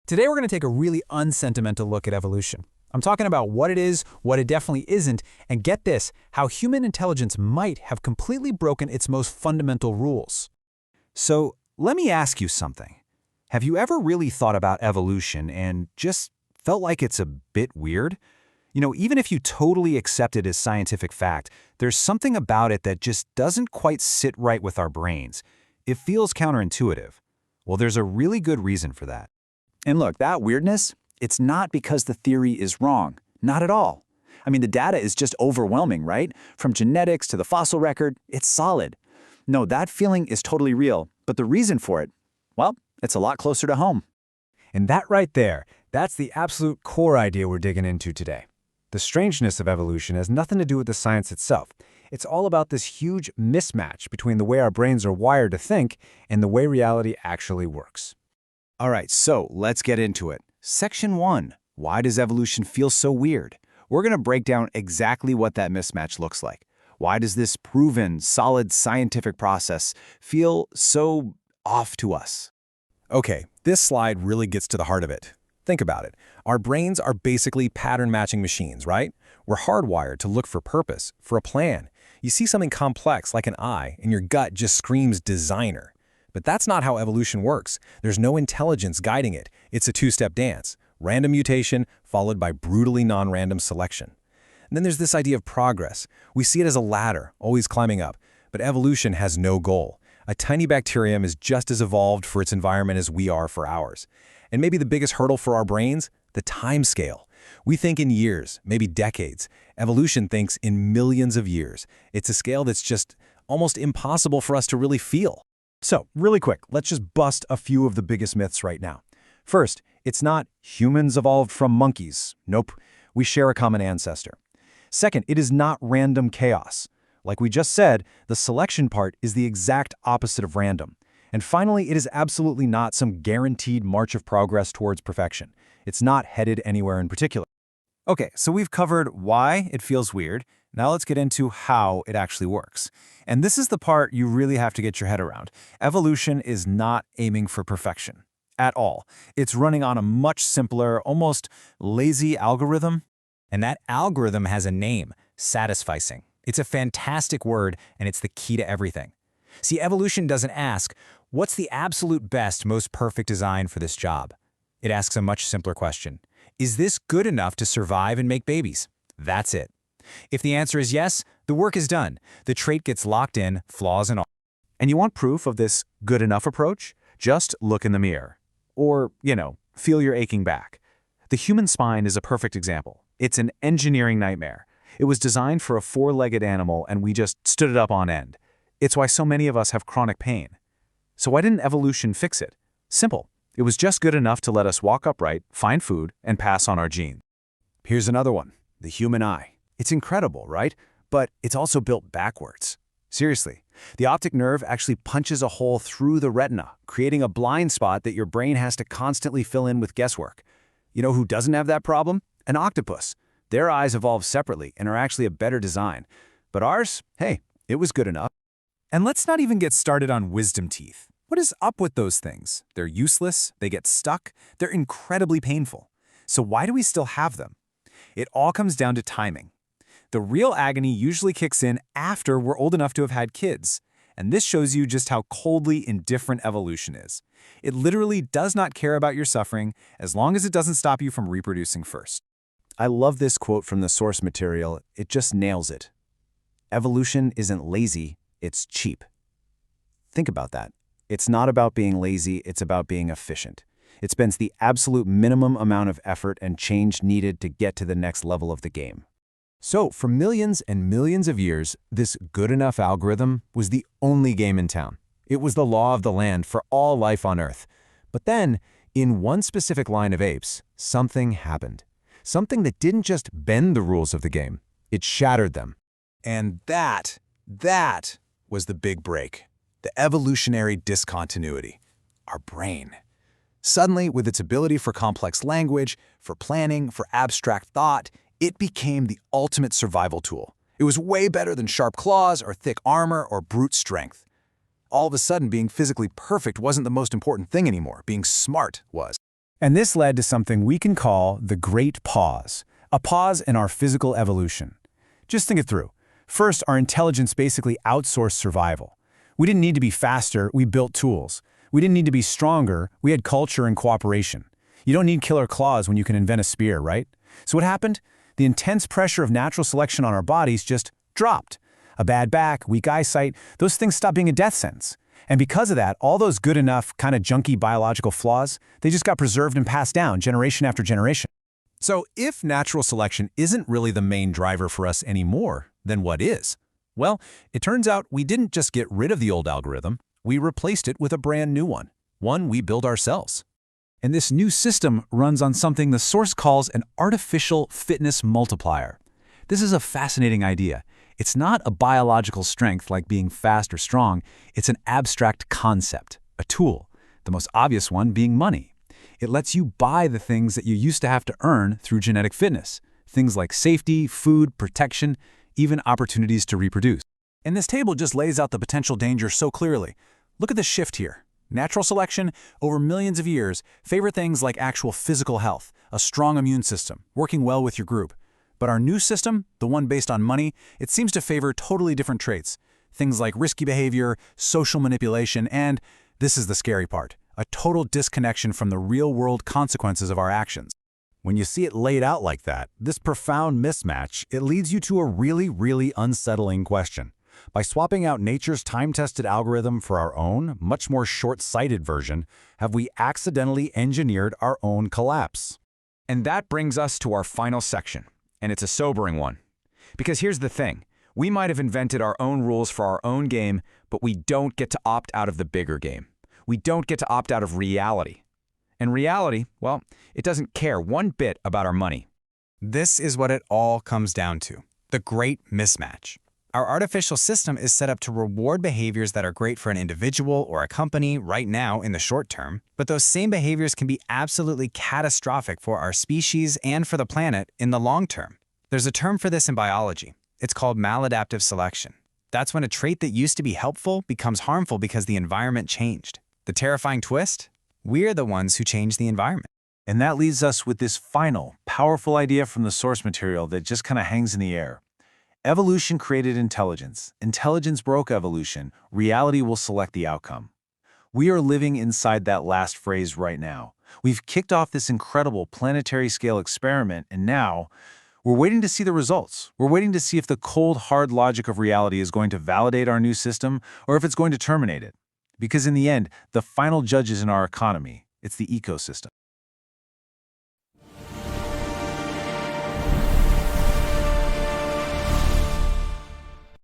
Today we're going to take a really unsentimental look at evolution. I'm talking about what it is, what it definitely isn't, and get this, how human intelligence might have completely broken its most fundamental rules. So, let me ask you something. Have you ever really thought about evolution and just felt like it's a bit weird? Even if you totally accept it as scientific fact, there's something about it that just doesn't quite sit right with our brains. It feels counterintuitive. Well, there's a really good reason for that. And look, that weirdness, it's not because the theory is wrong. Not at all. I mean, the data is just overwhelming, right? From genetics to the fossil record, it's solid. No, that feeling is totally real, but the reason for it, well, it's a lot closer to home. And that right there, that's the absolute core idea we're digging into today. The strangeness of evolution has nothing to do with the science itself. It's all about this huge mismatch between the way our brains are wired to think and the way reality actually works. All right, so let's get into it. Section 1. Why does evolution feel so weird? We're going to break down exactly what that mismatch looks like. Why does this proven, solid scientific process feel so off to us? Okay, this slide really gets to the heart of it. Think about it. Our brains are basically pattern-matching machines, right? We're hardwired to look for purpose, for a plan. You see something complex like an eye, and your gut just screams designer. But that's not how evolution works. There's no intelligence guiding it. It's a two-step dance. Random mutation followed by brutally non-random selection. And then there's this idea of progress. We see it as a ladder, always climbing up. But evolution has no goal. A tiny bacterium is just as evolved for its environment as we are for ours. And maybe the biggest hurdle for our brains? The time scale. We think in years, maybe decades. Evolution thinks in millions of years. It's a scale that's just almost impossible for us to really feel. So, really quick, let's just bust a few of the biggest myths right now. First, it's not humans evolved from monkeys. Nope, we share a common ancestor. Second, it is not random chaos. Like we just said, the selection part is the exact opposite of random. And finally, it is absolutely not some guaranteed march of progress towards perfection. It's not headed anywhere in particular. Okay, so we've covered why it feels weird. Now let's get into how it actually works. And this is the part you really have to get your head around. Evolution is not aiming for perfection at all. It's running on a much simpler, almost lazy algorithm. And that algorithm has a name, satisficing. It's a fantastic word, and it's the key to everything. See, evolution doesn't ask, what's the absolute best, most perfect design for this job? It asks a much simpler question. Is this good enough to survive and make babies? That's it. If the answer is yes, the work is done. The trait gets locked in, flaws and all. And you want proof of this good enough approach? Just look in the mirror. Or, feel your aching back. The human spine is a perfect example. It's an engineering nightmare. It was designed for a four-legged animal, and we just stood it up on end. It's why so many of us have chronic pain. So why didn't evolution fix it? Simple. It was just good enough to let us walk upright, find food, and pass on our genes. Here's another one, the human eye. It's incredible, right? But it's also built backwards. Seriously, the optic nerve actually punches a hole through the retina, creating a blind spot that your brain has to constantly fill in with guesswork. You know who doesn't have that problem? An octopus. Their eyes evolved separately and are actually a better design. But ours, hey, it was good enough. And let's not even get started on wisdom teeth. What is up with those things? They're useless, they get stuck, they're incredibly painful. So why do we still have them? It all comes down to timing. The real agony usually kicks in after we're old enough to have had kids. And this shows you just how coldly indifferent evolution is. It literally does not care about your suffering as long as it doesn't stop you from reproducing first. I love this quote from the source material. It just nails it. Evolution isn't lazy, it's cheap. Think about that. It's not about being lazy, it's about being efficient. It spends the absolute minimum amount of effort and change needed to get to the next level of the game. So, for millions and millions of years, this good enough algorithm was the only game in town. It was the law of the land for all life on Earth. But then, in one specific line of apes, something happened. Something that didn't just bend the rules of the game, it shattered them. And that was the big break. The evolutionary discontinuity. Our brain. Suddenly, with its ability for complex language, for planning, for abstract thought, it became the ultimate survival tool. It was way better than sharp claws or thick armor or brute strength. All of a sudden, being physically perfect wasn't the most important thing anymore. Being smart was. And this led to something we can call the Great Pause, a pause in our physical evolution. Just think it through. First, our intelligence basically outsourced survival. We didn't need to be faster, we built tools. We didn't need to be stronger, we had culture and cooperation. You don't need killer claws when you can invent a spear, right? So what happened? The intense pressure of natural selection on our bodies just dropped. A bad back, weak eyesight, those things stopped being a death sentence. And because of that, all those good enough, kind of junky biological flaws, they just got preserved and passed down generation after generation. So if natural selection isn't really the main driver for us anymore, then what is? Well, it turns out we didn't just get rid of the old algorithm, we replaced it with a brand new one we build ourselves. And this new system runs on something the source calls an artificial fitness multiplier. This is a fascinating idea. It's not a biological strength like being fast or strong, it's an abstract concept, a tool, the most obvious one being money. It lets you buy the things that you used to have to earn through genetic fitness, things like safety, food, protection, even opportunities to reproduce. And this table just lays out the potential danger so clearly. Look at the shift here. Natural selection, over millions of years, favor things like actual physical health, a strong immune system, working well with your group. But our new system, the one based on money, it seems to favor totally different traits. Things like risky behavior, social manipulation, and, this is the scary part, a total disconnection from the real-world consequences of our actions. When you see it laid out like that, this profound mismatch, it leads you to a really unsettling question. By swapping out nature's time-tested algorithm for our own, much more short-sighted version, have we accidentally engineered our own collapse? And that brings us to our final section, and it's a sobering one. Because here's the thing, we might have invented our own rules for our own game, but we don't get to opt out of the bigger game. We don't get to opt out of reality. And reality, well, it doesn't care one bit about our money. This is what it all comes down to, the great mismatch. Our artificial system is set up to reward behaviors that are great for an individual or a company right now in the short term, but those same behaviors can be absolutely catastrophic for our species and for the planet in the long term. There's a term for this in biology. It's called maladaptive selection. That's when a trait that used to be helpful becomes harmful because the environment changed. The terrifying twist? We're the ones who change the environment. And that leaves us with this final, powerful idea from the source material that just kind of hangs in the air. Evolution created intelligence. Intelligence broke evolution. Reality will select the outcome. We are living inside that last phrase right now. We've kicked off this incredible planetary-scale experiment, and now we're waiting to see the results. We're waiting to see if the cold, hard logic of reality is going to validate our new system or if it's going to terminate it. Because in the end, the final judge is in our economy. It's the ecosystem.